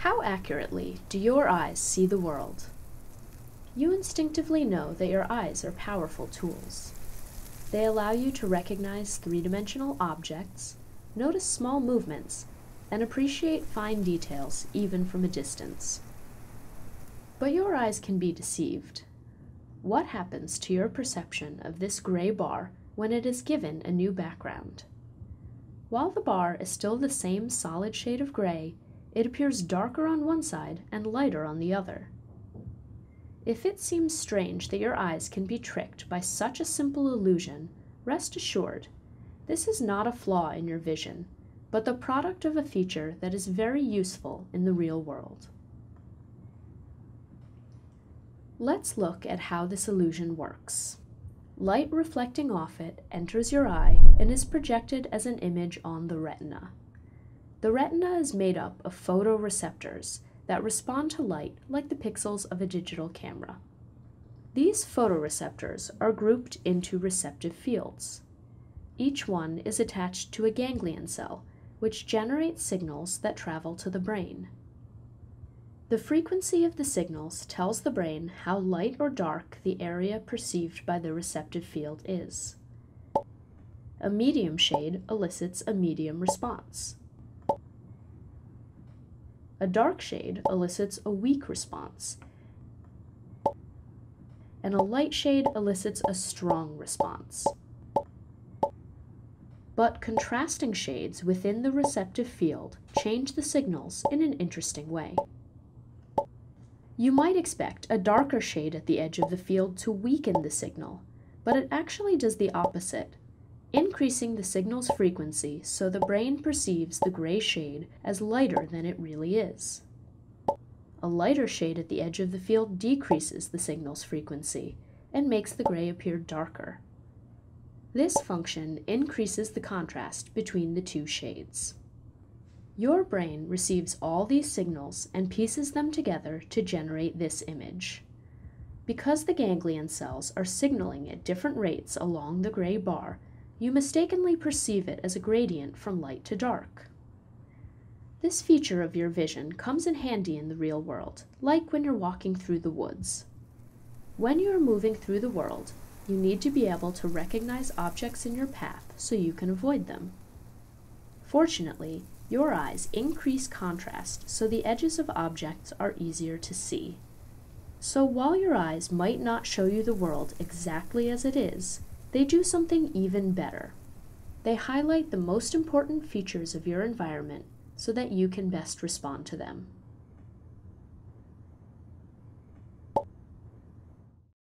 How accurately do your eyes see the world? You instinctively know that your eyes are powerful tools. They allow you to recognize three-dimensional objects, notice small movements, and appreciate fine details even from a distance. But your eyes can be deceived. What happens to your perception of this gray bar when it is given a new background? While the bar is still the same solid shade of gray, it appears darker on one side and lighter on the other. If it seems strange that your eyes can be tricked by such a simple illusion, rest assured, this is not a flaw in your vision, but the product of a feature that is very useful in the real world. Let's look at how this illusion works. Light reflecting off it enters your eye and is projected as an image on the retina. The retina is made up of photoreceptors that respond to light like the pixels of a digital camera. These photoreceptors are grouped into receptive fields. Each one is attached to a ganglion cell, which generates signals that travel to the brain. The frequency of the signals tells the brain how light or dark the area perceived by the receptive field is. A medium shade elicits a medium response. A dark shade elicits a weak response, and a light shade elicits a strong response. But contrasting shades within the receptive field change the signals in an interesting way. You might expect a darker shade at the edge of the field to weaken the signal, but it actually does the opposite, increasing the signal's frequency so the brain perceives the gray shade as lighter than it really is. A lighter shade at the edge of the field decreases the signal's frequency and makes the gray appear darker. This function increases the contrast between the two shades. Your brain receives all these signals and pieces them together to generate this image. Because the ganglion cells are signaling at different rates along the gray bar, you mistakenly perceive it as a gradient from light to dark. This feature of your vision comes in handy in the real world, like when you're walking through the woods. When you're moving through the world, you need to be able to recognize objects in your path so you can avoid them. Fortunately, your eyes increase contrast so the edges of objects are easier to see. So while your eyes might not show you the world exactly as it is, they do something even better. They highlight the most important features of your environment so that you can best respond to them.